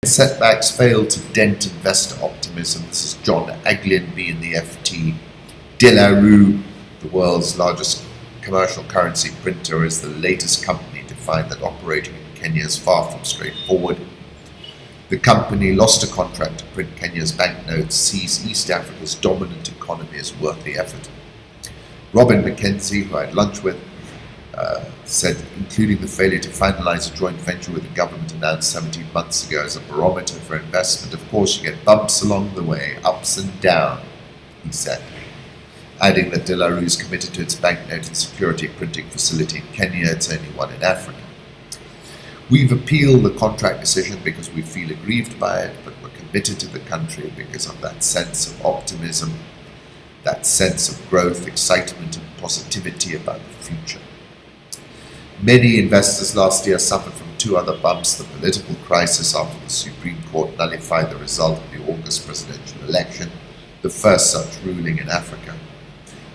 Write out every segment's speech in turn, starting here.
Setbacks failed to dent investor optimism. This is John Aglionby in the FT. De La Rue, the world's largest commercial currency printer, is the latest company to find that operating in Kenya is far from straightforward. The company lost a contract to print Kenya's banknotes, sees East Africa's dominant economy as worth the effort. Robin McKenzie, who I had lunch with, said including the failure to finalize a joint venture with the government announced 17 months ago as a barometer for investment. Of course, you get bumps along the way, ups and down, he said, adding that De La Rue is committed to its banknote and security printing facility in Kenya. It's only one in Africa. We've appealed the contract decision because we feel aggrieved by it, but we're committed to the country because of that sense of optimism, that sense of growth, excitement, and positivity about the future. Many investors last year suffered from two other bumps: the political crisis after the Supreme Court nullified the result of the August presidential election, the first such ruling in Africa,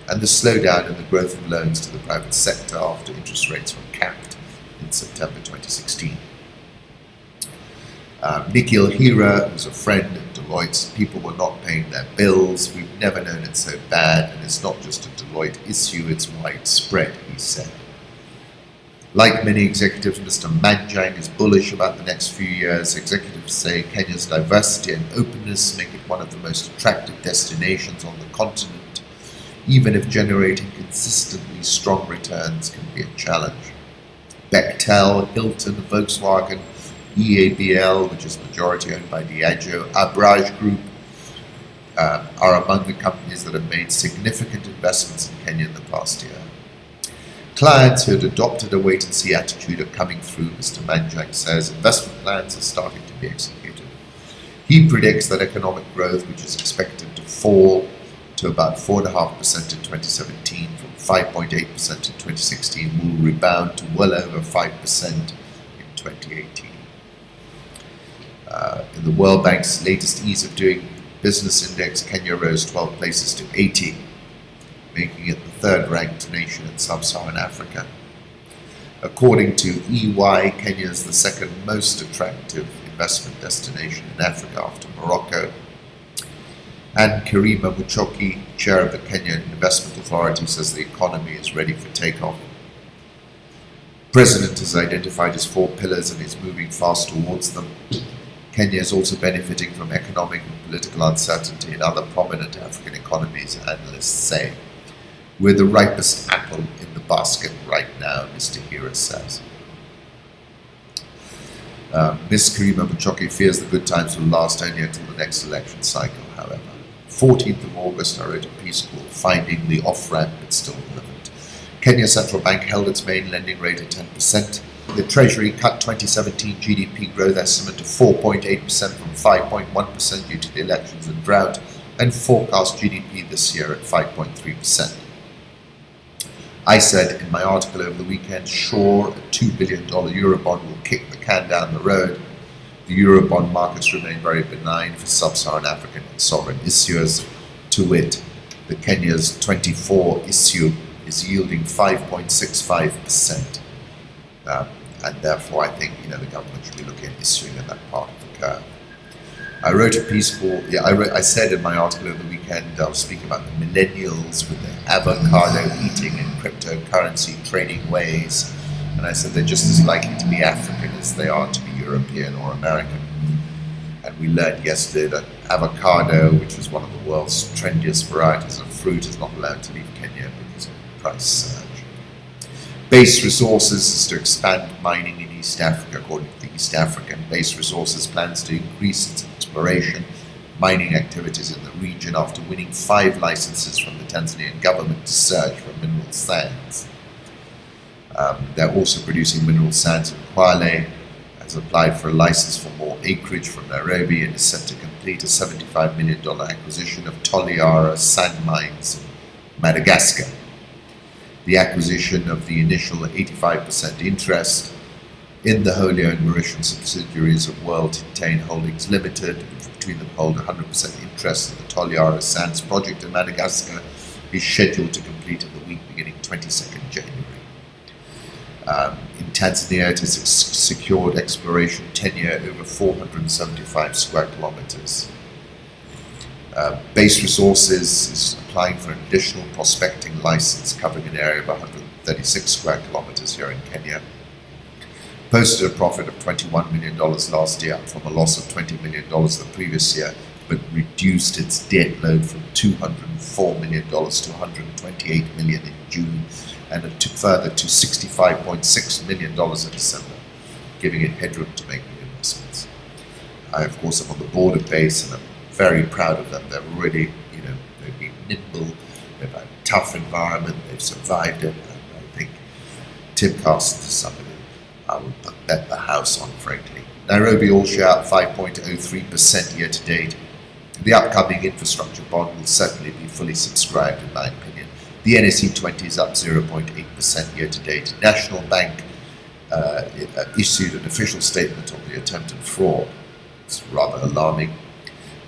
and the slowdown in the growth of loans to the private sector after interest rates were capped in September 2016. Nikhil Hira, who's a friend at Deloitte, people were not paying their bills. We've never known it so bad, and it's not just a Deloitte issue, it's widespread, he said. Like many executives, Mr. Manjang is bullish about the next few years. Executives say Kenya's diversity and openness make it one of the most attractive destinations on the continent, even if generating consistently strong returns can be a challenge. Bechtel, Hilton, Volkswagen, EABL, which is majority owned by Diageo, Abraj Group, are among the companies that have made significant investments in Kenya in the past year. Clients who had adopted a wait-and-see attitude are coming through, Mr. Manjang says. Investment plans are starting to be executed. He predicts that economic growth, which is expected to fall to about 4.5% in 2017 from 5.8% in 2016, will rebound to well over 5% in 2018. In the World Bank's latest Ease of Doing Business Index, Kenya rose 12 places to 80, making it the third-ranked nation in sub-Saharan Africa. According to EY, Kenya is the second most attractive investment destination in Africa after Morocco. And Karima Muchoki, chair of the Kenyan Investment Authority, says the economy is ready for takeoff. The president has identified his 4 pillars and is moving fast towards them. Kenya is also benefiting from economic and political uncertainty in other prominent African economies, analysts say. We're the ripest apple in the basket right now, Mr. Hira says. Ms. Karima Muchoki fears the good times will last only until the next election cycle, however. 14th of August, I wrote a piece called Finding the Off-Ramp But Still Relevant. Kenya Central Bank held its main lending rate at 10%. The Treasury cut 2017 GDP growth estimate to 4.8% from 5.1% due to the elections and drought, and forecast GDP this year at 5.3%. I said in my article over the weekend, sure, a $2 billion Eurobond will kick the can down the road. The Eurobond markets remain very benign for sub-Saharan African sovereign issuers. To wit, the Kenya's 24 issue is yielding 5.65%. And therefore, I think the government should be looking at issuing at that part of the curve. I wrote a piece called, I said in my article over the weekend, I was speaking about the millennials with their avocado eating and cryptocurrency trading ways. And I said they're just as likely to be African as they are to be European or American. And we learned yesterday that avocado, which is one of the world's trendiest varieties of fruit, is not allowed to leave Kenya because of the price surge. Base Resources is to expand mining in East Africa. According to the East African Base Resources, plans to increase its exploration mining activities in the region after winning 5 licenses from the Tanzanian government to search for mineral sands. They're also producing mineral sands in Kwale, has applied for a license for more acreage from Nairobi, and is set to complete a $75 million acquisition of Toliara sand mines in Madagascar. The acquisition of the initial 85% interest in the wholly owned Mauritian subsidiaries of World Tintain Holdings Limited, which between them hold 100% interest in the Toliara Sands project in Madagascar, is scheduled to complete in the week beginning 22nd January. In Tanzania, it has secured exploration tenure over 475 square kilometers. Base Resources is applying for an additional prospecting license covering an area of 136 square kilometers here in Kenya. Posted a profit of $21 million last year from a loss of $20 million the previous year, but reduced its debt load from $204 million to $128 million in June, and it took further to $65.6 million in December, giving it headroom to make new investments. I, of course, am on the board of Base, and I'm very proud of them. They're really, they've been nimble, they've had a tough environment, they've survived it, and I think Tim Carstens is somebody I would bet the house on, frankly. Nairobi All Share up 5.03% year to date. The upcoming infrastructure bond will certainly be fully subscribed, in my opinion. The NSE 20 is up 0.8% year to date. National Bank issued an official statement on the attempted fraud. It's rather alarming.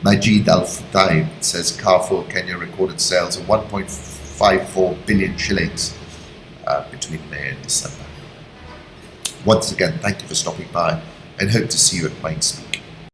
Majid Al-Futtaim says Carrefour Kenya recorded sales of 1.54 billion shillings between May and December. Once again, thank you for stopping by, and hope to see you at Mainspeak.